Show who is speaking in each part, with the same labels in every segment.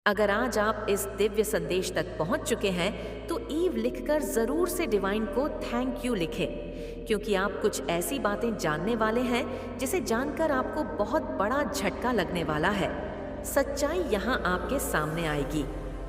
Speaker 1: अगर आज आप इस दिव्य संदेश तक पहुंच चुके हैं तो ईव लिखकर जरूर से डिवाइन को थैंक यू लिखें, क्योंकि आप कुछ ऐसी बातें जानने वाले हैं जिसे जानकर आपको बहुत बड़ा झटका लगने वाला है। सच्चाई यहाँ आपके सामने आएगी,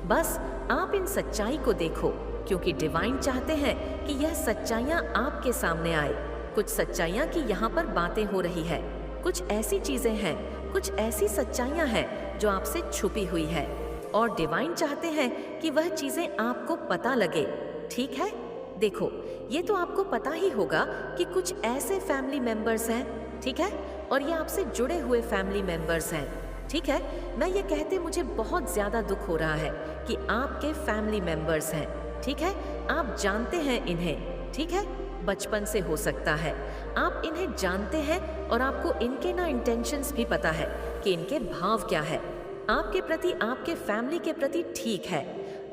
Speaker 1: बस आप इन सच्चाई को देखो, क्योंकि डिवाइन चाहते हैं कि यह सच्चाइयाँ आपके सामने आए। कुछ सच्चाइयाँ की यहाँ पर बातें हो रही है, कुछ ऐसी चीजें हैं, कुछ ऐसी सच्चाइयाँ हैं जो आपसे छुपी हुई है, और डिवाइन चाहते हैं कि वह चीजें आपको पता लगे। ठीक है, देखो, ये तो आपको पता ही होगा कि कुछ ऐसे फैमिली मेंबर्स हैं, ठीक है, और ये आपसे जुड़े हुए फैमिली मेंबर्स हैं। ठीक है, मैं ये कहते मुझे बहुत ज्यादा दुख हो रहा है कि आपके फैमिली मेंबर्स हैं। ठीक है, आप जानते हैं इन्हें, ठीक है, बचपन से हो सकता है आप इन्हें जानते हैं, और आपको इनके ना इंटेंशंस भी पता है कि इनके भाव क्या है आपके प्रति, आपके फैमिली के प्रति। ठीक है,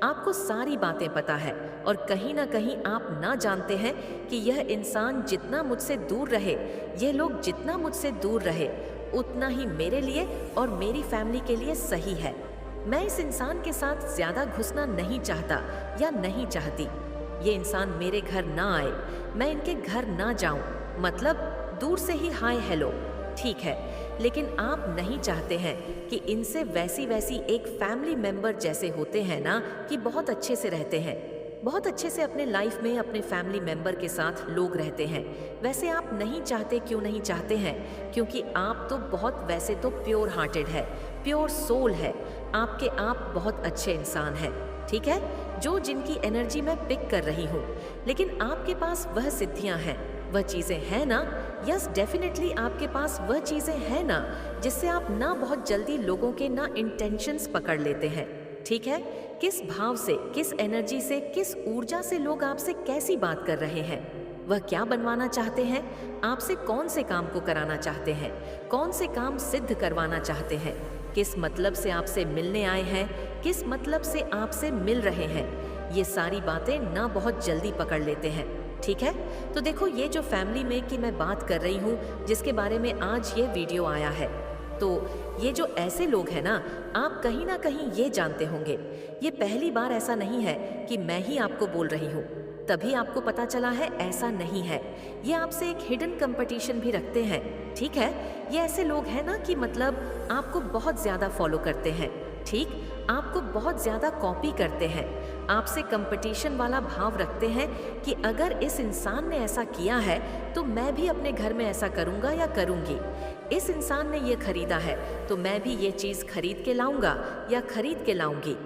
Speaker 1: आपको सारी बातें पता है, और कहीं ना कहीं आप ना जानते हैं कि यह इंसान जितना मुझसे दूर रहे, ये लोग जितना मुझसे दूर रहे, उतना ही मेरे लिए और मेरी फैमिली के लिए सही है। मैं इस इंसान के साथ ज्यादा घुसना नहीं चाहता या नहीं चाहती। ये इंसान मेरे घर ना आए, मैं इनके घर ना जाऊं, मतलब दूर से ही हाय हेलो, ठीक है, लेकिन आप नहीं चाहते हैं कि इनसे वैसी एक फैमिली मेंबर जैसे होते हैं ना, कि बहुत अच्छे से रहते हैं, बहुत अच्छे से अपने लाइफ में अपने फैमिली मेंबर के साथ लोग रहते हैं, वैसे आप नहीं चाहते। क्यों नहीं चाहते हैं? क्योंकि आप तो बहुत, वैसे तो प्योर हार्टेड है, प्योर सोल है आपके, आप बहुत अच्छे इंसान हैं, ठीक है, जो जिनकी एनर्जी मैं पिक कर रही हूँ। लेकिन आपके पास वह सिद्धियाँ हैं, वह चीज़ें हैं ना, यस डेफिनेटली आपके पास वह चीज़ें हैं ना, जिससे आप ना बहुत जल्दी लोगों के ना इंटेंशंस पकड़ लेते हैं। ठीक है, किस भाव से, किस एनर्जी से, किस ऊर्जा से लोग आपसे कैसी बात कर रहे हैं, वह क्या बनवाना चाहते हैं, आपसे कौन से काम को कराना चाहते हैं, कौन से काम सिद्ध करवाना चाहते हैं, किस मतलब से आपसे मिलने आए हैं, किस मतलब से आपसे मिल रहे हैं, ये सारी बातें ना बहुत जल्दी पकड़ लेते हैं। ठीक है, तो देखो, ये जो फैमिली में की मैं बात कर रही हूँ, जिसके बारे में आज ये वीडियो आया है, तो ये जो ऐसे लोग हैं ना, आप कहीं ना कहीं ये जानते होंगे, ये पहली बार ऐसा नहीं है कि मैं ही आपको बोल रही हूँ तभी आपको पता चला है, ऐसा नहीं है। ये आपसे एक हिडन कंपटीशन भी रखते हैं। ठीक है, ये ऐसे लोग हैं ना कि मतलब आपको बहुत ज़्यादा फॉलो करते हैं, ठीक, आपको बहुत ज़्यादा कॉपी करते हैं, आपसे कंपटीशन वाला भाव रखते हैं कि अगर इस इंसान ने ऐसा किया है तो मैं भी अपने घर में ऐसा करूँगा या करूँगी। इस इंसान ने ये खरीदा है तो मैं भी ये चीज़ खरीद के लाऊंगा या खरीद के लाऊंगी।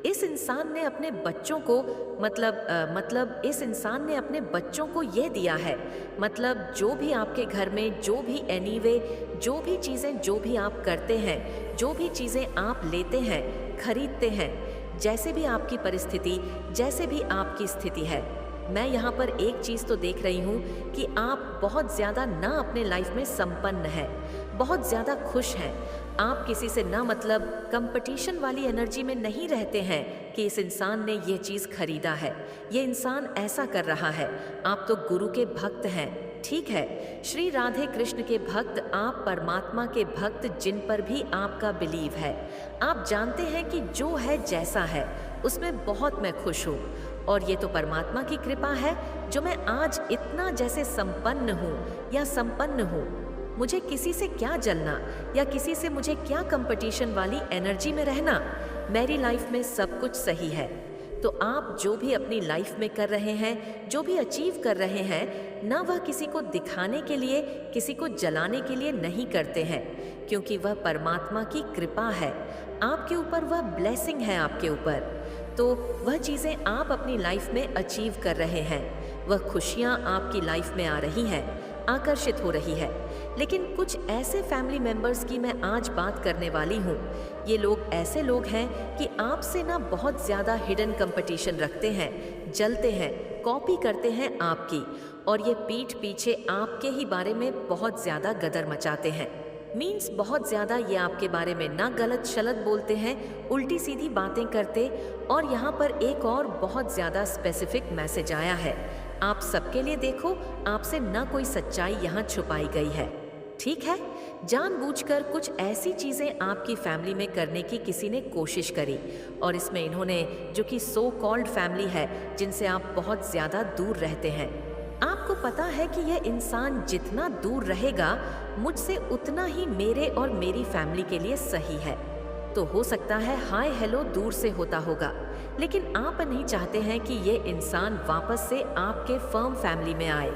Speaker 1: इस इंसान ने अपने बच्चों को मतलब इस इंसान ने अपने बच्चों को ये दिया है, मतलब जो भी आपके घर में, जो भी एनीवे, जो भी चीज़ें, जो भी आप करते हैं, जो भी चीज़ें आप लेते हैं, खरीदते हैं, जैसे भी आपकी परिस्थिति, जैसे भी आपकी स्थिति है, मैं यहाँ पर एक चीज़ तो देख रही हूँ कि आप बहुत ज़्यादा ना अपने लाइफ में संपन्न हैं, बहुत ज़्यादा खुश हैं। आप किसी से ना मतलब कंपटीशन वाली एनर्जी में नहीं रहते हैं कि इस इंसान ने ये चीज़ खरीदा है, ये इंसान ऐसा कर रहा है। आप तो गुरु के भक्त हैं, ठीक है, श्री राधे कृष्ण के भक्त, आप परमात्मा के भक्त, जिन पर भी आपका बिलीव है। आप जानते हैं कि जो है जैसा है उसमें बहुत मैं खुश हूँ, और ये तो परमात्मा की कृपा है जो मैं आज इतना जैसे संपन्न हूँ या संपन्न हूँ। मुझे किसी से क्या जलना या किसी से मुझे क्या कंपटीशन वाली एनर्जी में रहना, मेरी लाइफ में सब कुछ सही है। तो आप जो भी अपनी लाइफ में कर रहे हैं, जो भी अचीव कर रहे हैं ना, वह किसी को दिखाने के लिए, किसी को जलाने के लिए नहीं करते हैं, क्योंकि वह परमात्मा की कृपा है आपके ऊपर, वह ब्लेसिंग है आपके ऊपर। तो वह चीज़ें आप अपनी लाइफ में अचीव कर रहे हैं, वह खुशियाँ आपकी लाइफ में आ रही हैं, आकर्षित हो रही है। लेकिन कुछ ऐसे फैमिली मेंबर्स की मैं आज बात करने वाली हूँ। ये लोग ऐसे लोग हैं कि आपसे ना बहुत ज़्यादा हिडन कंपटीशन रखते हैं, जलते हैं, कॉपी करते हैं आपकी, और ये पीठ पीछे आपके ही बारे में बहुत ज़्यादा गदर मचाते हैं। मीन्स बहुत ज़्यादा ये आपके बारे में ना गलत शलत बोलते हैं, उल्टी सीधी बातें करते। और यहाँ पर एक और बहुत ज़्यादा स्पेसिफिक मैसेज आया है, आप सबके लिए देखो, आपसे ना कोई सच्चाई यहाँ छुपाई गई है। ठीक है, जानबूझकर कुछ ऐसी चीजें आपकी फैमिली में करने की किसी ने कोशिश करी, और इसमें इन्होंने, जो कि सो कॉल्ड फैमिली है, जिनसे आप बहुत ज्यादा दूर रहते हैं, आपको पता है कि यह इंसान जितना दूर रहेगा मुझसे उतना ही मेरे और मेरी फैमिली के लिए सही है। तो हो सकता है हाय हेलो दूर से होता होगा, लेकिन आप नहीं चाहते हैं कि ये इंसान वापस से आपके फर्म फैमिली में आए,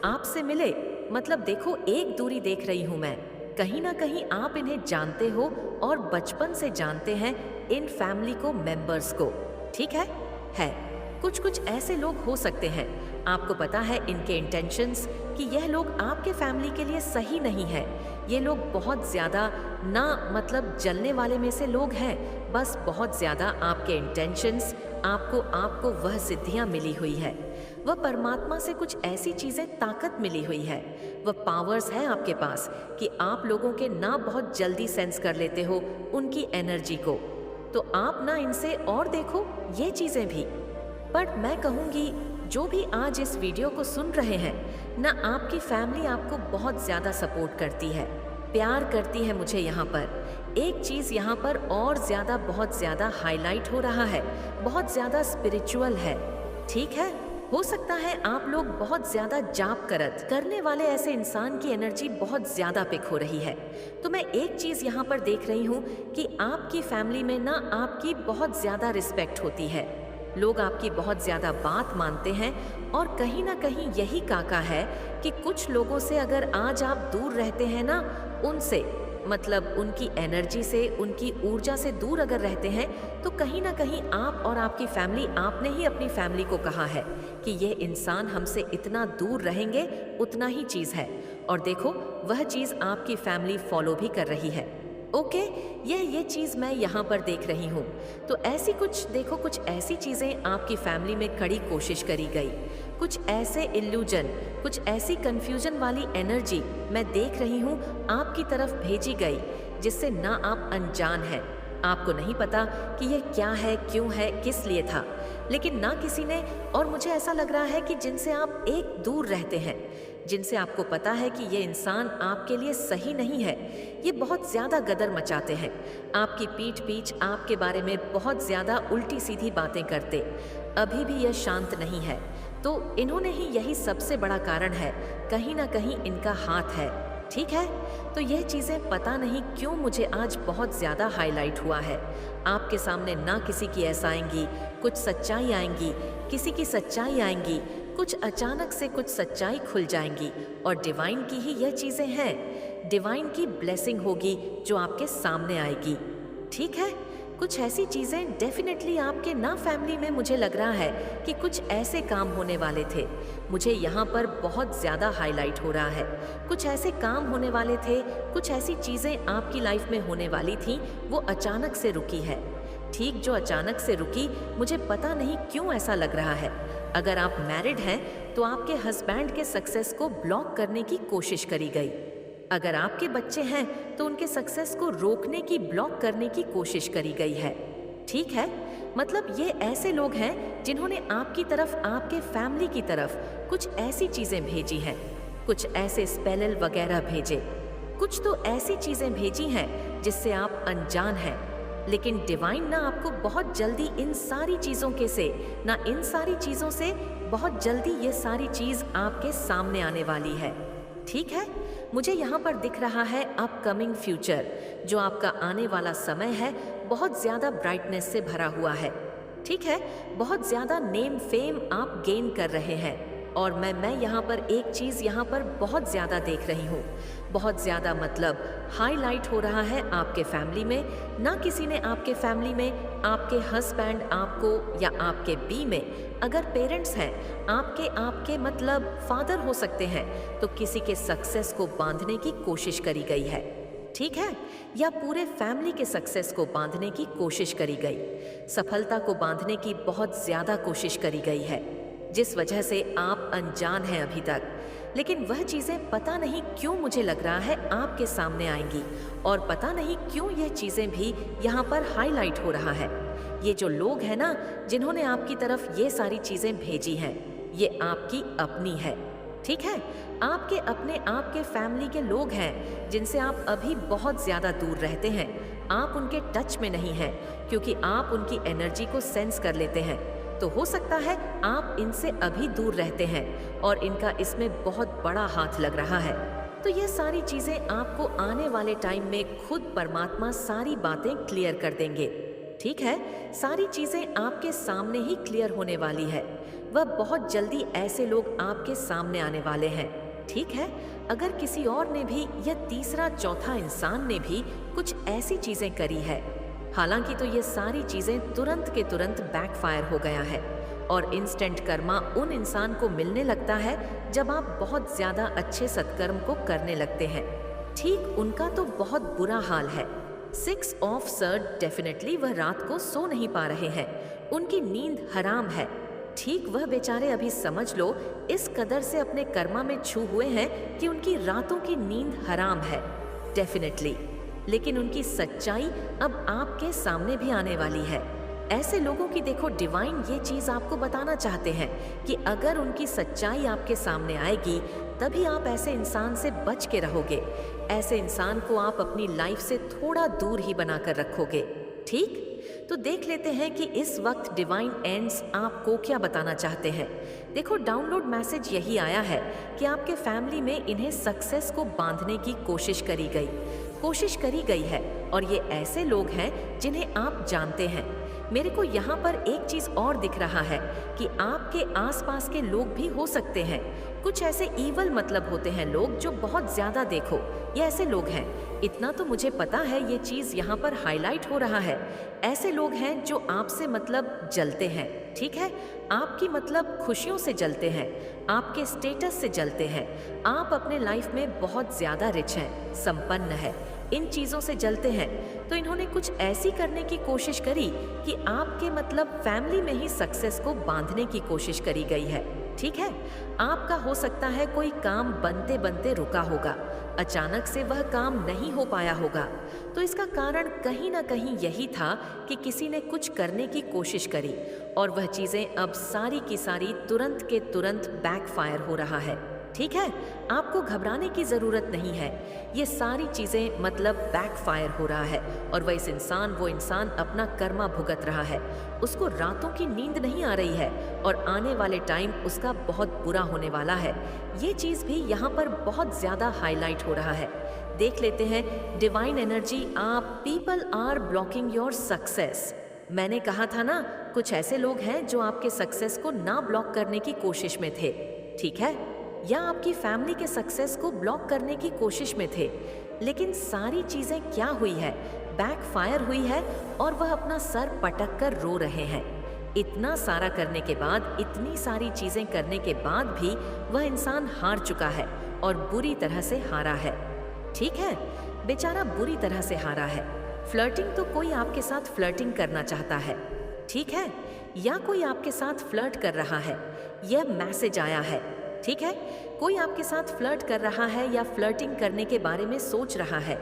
Speaker 1: आपसे मिले। मतलब देखो, एक दूरी देख रही हूं मैं, कहीं ना कहीं आप इन्हें जानते हो और बचपन से जानते हैं इन फैमिली को, मेंबर्स को। ठीक है कुछ कुछ ऐसे लोग हो सकते हैं, आपको पता है इनके इंटेंशंस, कि यह लोग आपके फैमिली के लिए सही नहीं है। ये लोग बहुत ज़्यादा ना मतलब जलने वाले में से लोग हैं, बस बहुत ज़्यादा आपके इंटेंशंस, आपको वह सिद्धियाँ मिली हुई है, वह परमात्मा से कुछ ऐसी चीज़ें, ताकत मिली हुई है, वह पावर्स हैं आपके पास कि आप लोगों के ना बहुत जल्दी सेंस कर लेते हो उनकी एनर्जी को। तो आप ना इनसे और देखो ये चीज़ें भी। पर मैं कहूँगी, जो भी आज इस वीडियो को सुन रहे हैं ना, आपकी फैमिली आपको बहुत ज़्यादा सपोर्ट करती है, प्यार करती है। मुझे यहाँ पर एक चीज़ यहाँ पर और ज़्यादा, बहुत ज़्यादा हाईलाइट हो रहा है, बहुत ज़्यादा स्पिरिचुअल है। ठीक है, हो सकता है आप लोग बहुत ज़्यादा जाप करने वाले ऐसे इंसान की एनर्जी बहुत ज़्यादा पिक हो रही है। तो मैं एक चीज़ यहाँ पर देख रही हूँ कि आपकी फैमिली में ना आपकी बहुत ज़्यादा रिस्पेक्ट होती है, लोग आपकी बहुत ज़्यादा बात मानते हैं, और कहीं ना कहीं यही काका है कि कुछ लोगों से अगर आज आप दूर रहते हैं ना, उनसे मतलब उनकी एनर्जी से, उनकी ऊर्जा से दूर अगर रहते हैं, तो कहीं ना कहीं आप और आपकी फैमिली, आपने ही अपनी फैमिली को कहा है कि ये इंसान हमसे इतना दूर रहेंगे, उतना ही चीज़ है। और देखो, वह चीज़ आपकी फैमिली फॉलो भी कर रही है। ओके, ये चीज़ मैं यहाँ पर देख रही हूँ। तो ऐसी कुछ देखो, कुछ ऐसी चीज़ें आपकी फैमिली में कड़ी कोशिश करी गई, कुछ ऐसे इल्यूजन, कुछ ऐसी कंफ्यूजन वाली एनर्जी मैं देख रही हूँ आपकी तरफ भेजी गई, जिससे ना आप अनजान हैं, आपको नहीं पता कि ये क्या है, क्यों है, किस लिए था, लेकिन ना किसी ने, और मुझे ऐसा लग रहा है कि जिनसे आप एक दूर रहते हैं, जिनसे आपको पता है कि ये इंसान आपके लिए सही नहीं है, ये बहुत ज़्यादा गदर मचाते हैं, आपकी पीठ आपके बारे में बहुत ज़्यादा उल्टी सीधी बातें करते, अभी भी यह शांत नहीं है। तो इन्होंने ही, यही सबसे बड़ा कारण है, कहीं ना कहीं इनका हाथ है। ठीक है, तो यह चीज़ें पता नहीं क्यों मुझे आज बहुत ज़्यादा हाईलाइट हुआ है। आपके सामने ना किसी की ऐसा आएंगी, कुछ सच्चाई आएंगी, किसी की सच्चाई आएंगी, कुछ अचानक से कुछ सच्चाई खुल जाएंगी, और डिवाइन की ही यह चीज़ें हैं, डिवाइन की ब्लेसिंग होगी जो आपके सामने आएगी। ठीक है, कुछ ऐसी चीज़ें डेफिनेटली आपके ना फैमिली में, मुझे लग रहा है कि कुछ ऐसे काम होने वाले थे, मुझे यहाँ पर बहुत ज़्यादा हाईलाइट हो रहा है, कुछ ऐसे काम होने वाले थे, कुछ ऐसी चीज़ें आपकी लाइफ में होने वाली थी, वो अचानक से रुकी है। ठीक, जो अचानक से रुकी, मुझे पता नहीं क्यों ऐसा लग रहा है। अगर आप मैरिड हैं तो आपके हस्बैंड के सक्सेस को ब्लॉक करने की कोशिश करी गई, अगर आपके बच्चे हैं तो उनके सक्सेस को रोकने की, ब्लॉक करने की कोशिश करी गई है। ठीक है, मतलब ये ऐसे लोग हैं जिन्होंने आपकी तरफ, आपके फैमिली की तरफ कुछ ऐसी चीज़ें भेजी हैं, कुछ ऐसे स्पेल वगैरह भेजे, कुछ तो ऐसी चीज़ें भेजी हैं जिससे आप अनजान हैं, लेकिन डिवाइन ना आपको बहुत जल्दी इन सारी चीज़ों के से, ना इन सारी चीज़ों से बहुत जल्दी ये सारी चीज़ आपके सामने आने वाली है। ठीक है, मुझे यहाँ पर दिख रहा है अपकमिंग फ्यूचर, जो आपका आने वाला समय है, बहुत ज़्यादा ब्राइटनेस से भरा हुआ है। ठीक है, बहुत ज़्यादा नेम फेम आप गेन कर रहे हैं, और मैं यहाँ पर एक चीज़ यहाँ पर बहुत ज़्यादा देख रही हूँ, बहुत ज़्यादा मतलब हाईलाइट हो रहा है आपके फैमिली में। ना किसी ने आपके फैमिली में, आपके हस्बैंड आपको या आपके बी में, अगर पेरेंट्स हैं आपके मतलब फादर हो सकते हैं, तो किसी के सक्सेस को बांधने की कोशिश करी गई है। ठीक है, या पूरे फैमिली के सक्सेस को बांधने की कोशिश करी गई, सफलता को बांधने की बहुत ज़्यादा कोशिश करी गई है, जिस वजह से आप अनजान हैं अभी तक। लेकिन वह चीज़ें पता नहीं क्यों मुझे लग रहा है आपके सामने आएंगी, और पता नहीं क्यों यह चीज़ें भी यहाँ पर हाईलाइट हो रहा है। ये जो लोग हैं ना, जिन्होंने आपकी तरफ ये सारी चीज़ें भेजी हैं, ये आपकी अपनी है। ठीक है, आपके अपने आप के फैमिली के लोग हैं जिनसे आप अभी बहुत ज्यादा दूर रहते हैं। आप उनके टच में नहीं हैं क्योंकि आप उनकी एनर्जी को सेंस कर लेते हैं। तो हो सकता है आप इनसे अभी दूर रहते हैं और इनका इसमें बहुत बड़ा हाथ लग रहा है। तो ये सारी चीजें आपको आने वाले टाइम में खुद परमात्मा सारी बातें क्लियर कर देंगे। ठीक है, सारी चीजें आपके सामने ही क्लियर होने वाली है। वह बहुत जल्दी ऐसे लोग आपके सामने आने वाले हैं। ठीक है, अगर किसी और ने भी या तीसरा चौथा इंसान ने भी कुछ ऐसी चीजें करी है, हालांकि तो ये सारी चीजें तुरंत के तुरंत बैकफायर हो गया है और इंस्टेंट कर्मा उन इंसान को मिलने लगता है जब आप बहुत ज्यादा अच्छे सत्कर्म को करने लगते हैं। ठीक उनका तो बहुत बुरा हाल है। 6 ऑफ सर डेफिनेटली वह रात को सो नहीं पा रहे हैं, उनकी नींद हराम है। ठीक वह बेचारे अभी समझ लो इस कदर से अपने कर्मा में छू हुए हैं कि उनकी रातों की नींद हराम है डेफिनेटली। लेकिन उनकी सच्चाई अब आपके सामने भी आने वाली है। ऐसे लोगों की देखो डिवाइन ये चीज आपको बताना चाहते हैं कि अगर उनकी सच्चाई आपके सामने आएगी तभी आप ऐसे इंसान से बच के रहोगे। ऐसे इंसान को आप अपनी लाइफ से थोड़ा दूर ही बनाकर रखोगे। ठीक, तो देख लेते हैं कि इस वक्त डिवाइन एंड्स आपको क्या बताना चाहते हैं। देखो डाउनलोड मैसेज यही आया है कि आपके फैमिली में इन्हें सक्सेस को बांधने की कोशिश करी गई है और ये ऐसे लोग हैं जिन्हें आप जानते हैं। मेरे को यहाँ पर एक चीज और दिख रहा है कि आपके आसपास के लोग भी हो सकते हैं। कुछ ऐसे ईवल मतलब होते हैं लोग जो बहुत ज्यादा देखो, ये ऐसे लोग हैं। इतना तो मुझे पता है, ये चीज यहाँ पर हाईलाइट हो रहा है। ऐसे लोग हैं जो आपसे मतलब जलते हैं। ठीक है, आपकी मतलब खुशियों से जलते हैं, आपके स्टेटस से जलते हैं। आप अपने लाइफ में बहुत ज्यादा रिच हैं, संपन्न है, इन चीजों से जलते हैं। तो इन्होंने कुछ ऐसी करने की कोशिश करी कि आपके मतलब फैमिली में ही सक्सेस को बांधने की कोशिश करी गई है। ठीक है, आपका हो सकता है कोई काम बनते बनते रुका होगा, अचानक से वह काम नहीं हो पाया होगा। तो इसका कारण कहीं ना कहीं यही था कि किसी ने कुछ करने की कोशिश करी और वह चीजें अब सारी की सारी तुरंत के तुरंत बैकफायर हो रहा है। ठीक है, आपको घबराने की जरूरत नहीं है। ये सारी चीजें मतलब बैकफायर हो रहा है और वो इंसान अपना कर्मा भुगत रहा है। उसको रातों की नींद नहीं आ रही है और आने वाले टाइम उसका बहुत बुरा होने वाला है। ये चीज भी यहाँ पर बहुत ज्यादा हाईलाइट हो रहा है। देख लेते हैं डिवाइन एनर्जी। आप people are blocking your success. मैंने कहा था ना, कुछ ऐसे लोग हैं जो आपके सक्सेस को ना ब्लॉक करने की कोशिश में थे। ठीक है, या आपकी फैमिली के सक्सेस को ब्लॉक करने की कोशिश में थे। लेकिन सारी चीजें क्या हुई है, बैकफायर हुई है और वह अपना सर पटक कर रो रहे हैं। इतना सारा करने के बाद, इतनी सारी चीजें करने के बाद भी वह इंसान हार चुका है और बुरी तरह से हारा है। ठीक है, बेचारा बुरी तरह से हारा है। फ्लर्टिंग तो कोई आपके साथ फ्लर्टिंग करना चाहता है। ठीक है, या कोई आपके साथ फ्लर्ट कर रहा है, यह मैसेज आया है। ठीक है, कोई आपके साथ फ्लर्ट कर रहा है या फ्लर्टिंग करने के बारे में सोच रहा है,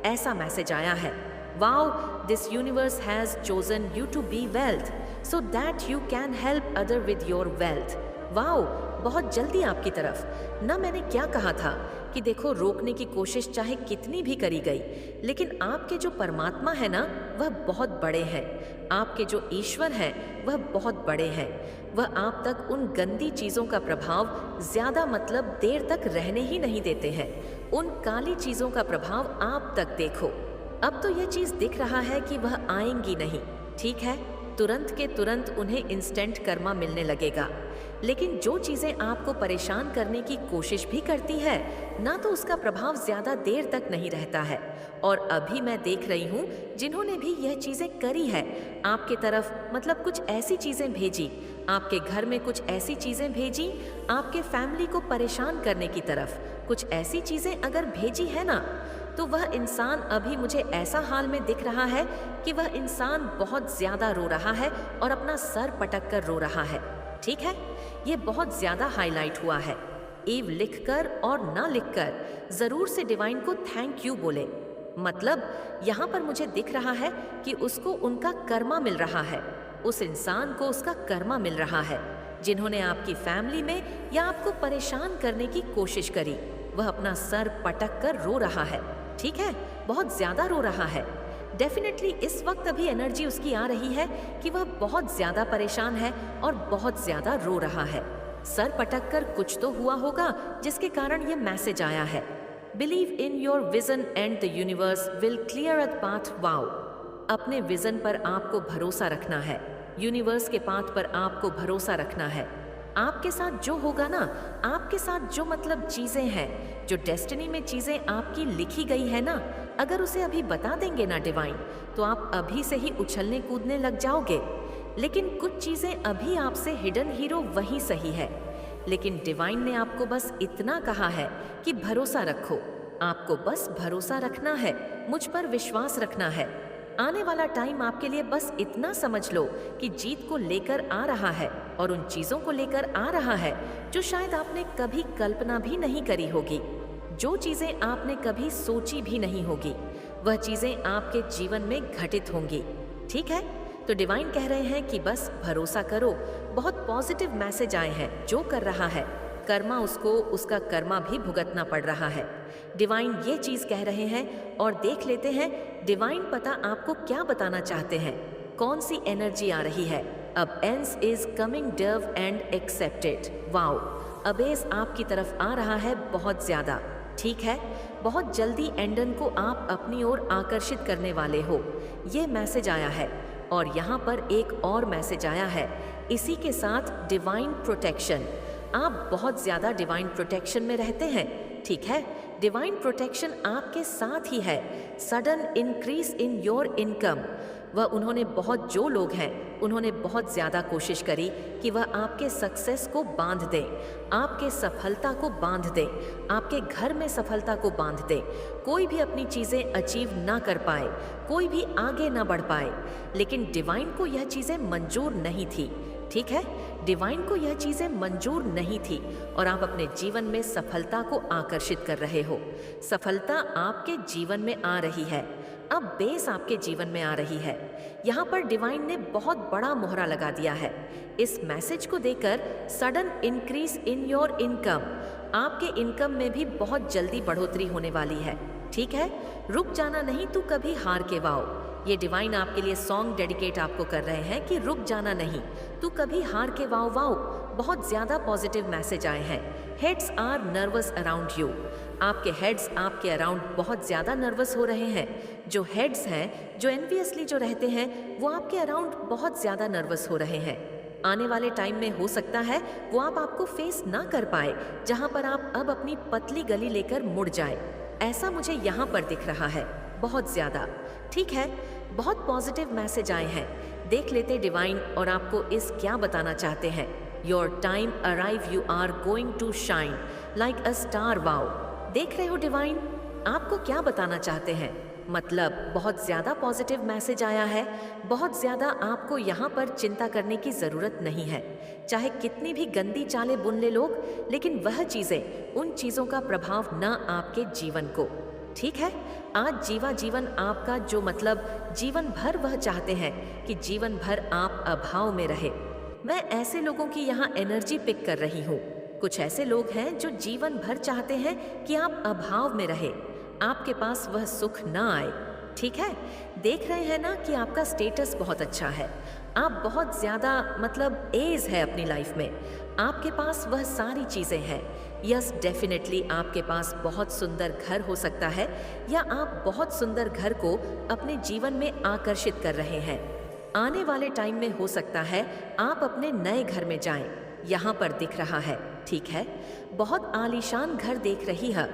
Speaker 1: ऐसा मैसेज आया है। Wow, this universe has chosen you to be wealth so that you can help other with your wealth. Wow, बहुत जल्दी आपकी तरफ। ना मैंने क्या कहा था कि देखो रोकने की कोशिश चाहे कितनी भी करी गई, लेकिन आपके जो परमात्मा है ना, वह बहुत बड़े हैं। आपके जो ईश्वर हैं वह बहुत बड़े हैं। वह आप तक उन गंदी चीज़ों का प्रभाव ज़्यादा मतलब देर तक रहने ही नहीं देते हैं। उन काली चीज़ों का प्रभाव आप तक देखो। अब तो यह चीज़ दिख रहा है कि वह आएंगी नहीं। ठीक है, तुरंत के तुरंत उन्हें इंस्टेंट कर्मा मिलने लगेगा। लेकिन जो चीज़ें आपको परेशान करने की कोशिश भी करती है ना, तो उसका प्रभाव ज़्यादा देर तक नहीं रहता है। और अभी मैं देख रही हूँ जिन्होंने भी यह चीज़ें करी है आपके तरफ, मतलब कुछ ऐसी चीज़ें भेजी, आपके घर में कुछ ऐसी चीज़ें भेजी, आपके फैमिली को परेशान करने की तरफ कुछ ऐसी चीज़ें अगर भेजी है ना, तो वह इंसान अभी मुझे ऐसा हाल में दिख रहा है कि वह इंसान बहुत ज़्यादा रो रहा है और अपना सर पटक कर रो रहा है। ठीक है, ये बहुत ज़्यादा हाईलाइट हुआ है। ईव लिखकर और ना लिखकर ज़रूर से डिवाइन को थैंक यू बोले। मतलब यहाँ पर मुझे दिख रहा है कि उसको उनका कर्मा मिल रहा है, उस इंसान को उसका कर्मा मिल रहा है। जिन्होंने आपकी फैमिली में या आपको परेशान करने की कोशिश करी। वह अपना सर पटक कर रो रहा है, ठीक है, बहुत ज्यादा रो रहा है। डेफिनेटली इस वक्त अभी एनर्जी उसकी आ रही है कि वह बहुत ज्यादा परेशान है और बहुत ज्यादा रो रहा है। सर पटक कर कुछ तो हुआ होगा जिसके कारण ये मैसेज आया है। Believe in your vision and the universe will clear a path wow. अपने विजन पर आपको भरोसा रखना है, यूनिवर्स के पाथ पर आपको भरोसा रखना है। आपके साथ जो होगा ना, आपके साथ जो मतलब चीजें हैं, जो डेस्टिनी में चीजें आपकी लिखी गई है ना, अगर उसे अभी बता देंगे ना डिवाइन, तो आप अभी से ही उछलने कूदने लग जाओगे। लेकिन कुछ चीजें अभी आपसे हिडन हीरो वही सही है। लेकिन डिवाइन ने आपको बस इतना कहा है कि भरोसा रखो, आपको बस भरोसा रखना है, मुझ पर विश्वास रखना है। आने वाला टाइम आपके लिए बस इतना समझ लो कि जीत को लेकर आ रहा है और उन चीजों को लेकर आ रहा है जो शायद आपने कभी कल्पना भी नहीं करी होगी, जो चीजें आपने कभी सोची भी नहीं होगी, वह चीजें आपके जीवन में घटित होंगी। ठीक है, तो डिवाइन कह रहे हैं कि बस भरोसा करो। बहुत पॉजिटिव मैसेज आए हैं। जो कर रहा है कर्मा, उसको उसका कर्मा भी भुगतना पड़ रहा है। डिवाइन ये चीज कह रहे हैं और देख लेते हैं डिवाइन पता आपको क्या बताना चाहते हैं, कौन सी एनर्जी आ रही है। अब एंस is coming down and accepted. Wow, अबेस आपकी तरफ आ रहा है बहुत ज्यादा। ठीक है, बहुत जल्दी एंडन को आप अपनी ओर आकर्षित करने वाले हो, ये मैसेज आया है। और यहाँ पर एक और मैसेज आया है, इसी के साथ डिवाइन प्रोटेक्शन। आप बहुत ज्यादा डिवाइन प्रोटेक्शन में रहते हैं। ठीक है, डिवाइन प्रोटेक्शन आपके साथ ही है। Sudden increase in your income. वह उन्होंने बहुत जो लोग हैं उन्होंने बहुत ज्यादा कोशिश करी कि वह आपके सक्सेस को बांध दें, आपके सफलता को बांध दें, आपके घर में सफलता को बांध दें। कोई भी अपनी चीजें अचीव ना कर पाए, कोई भी आगे ना बढ़ पाए। लेकिन डिवाइन को यह चीजें मंजूर नहीं थी। ठीक है, डिवाइन को यह चीजें मंजूर नहीं थी और आप अपने जीवन में सफलता को आकर्षित कर रहे हो। सफलता आपके जीवन में आ रही है, अब बेस आपके जीवन में आ रही है। यहाँ पर डिवाइन ने बहुत बड़ा मोहरा लगा दिया है। इस मैसेज को देकर sudden increase in your income, आपके इनकम में भी बहुत जल्दी बढ़ोतरी होने वाली है। ठीक है, रुक जाना नहीं तू कभी हार के वाओ। ये डिवाइन आपके लिए सॉन्ग डेडिकेट आपको कर रहे हैं कि रुक जाना नहीं, तू कभी हार के वाओ वाओ। बहुत ज्यादा पॉजिटिव मैसेज आए हैं। Heads are nervous around you. आपके हेड्स आपके अराउंड बहुत ज्यादा नर्वस हो रहे हैं। जो हेड्स हैं, जो एनवियसली जो रहते हैं, वो आपके अराउंड बहुत ज्यादा नर्वस हो रहे हैं। आने वाले टाइम में हो सकता है वो आपको फेस ना कर पाए, जहां पर आप अब अपनी पतली गली लेकर मुड़ जाए। ऐसा मुझे यहाँ पर दिख रहा है बहुत ज्यादा। ठीक है, बहुत पॉजिटिव मैसेज आए हैं। देख लेते डिवाइन और आपको इस क्या बताना चाहते हैं। Your time arrive, you are going to shine like a star. Wow, देख रहे हो डिवाइन आपको क्या बताना चाहते हैं। मतलब बहुत ज्यादा पॉजिटिव मैसेज आया है। बहुत ज्यादा आपको यहाँ पर चिंता करने की जरूरत नहीं है। चाहे कितनी भी गंदी चालें बुन ले लोग, लेकिन वह चीजें, उन चीजों का प्रभाव न आपके जीवन को। ठीक है, आज जीवा जीवन आपका जो मतलब जीवन भर वह चाहते हैं कि जीवन भर आप अभाव में रहे। मैं ऐसे लोगों की यहाँ एनर्जी पिक कर रही हूँ। कुछ ऐसे लोग हैं जो जीवन भर चाहते हैं कि आप अभाव में रहे, आपके पास वह सुख ना आए। ठीक है, देख रहे हैं ना कि आपका स्टेटस बहुत अच्छा है। आप बहुत ज्यादा मतलब एज है अपनी लाइफ में, आपके पास वह सारी चीजें हैं। यस, डेफिनेटली आपके पास बहुत सुंदर घर हो सकता है, या आप बहुत सुंदर घर को अपने जीवन में आकर्षित कर रहे हैं। आने वाले टाइम में हो सकता है आप अपने नए घर में जाएं, यहाँ पर दिख रहा है। ठीक है, बहुत आलीशान घर देख रही है।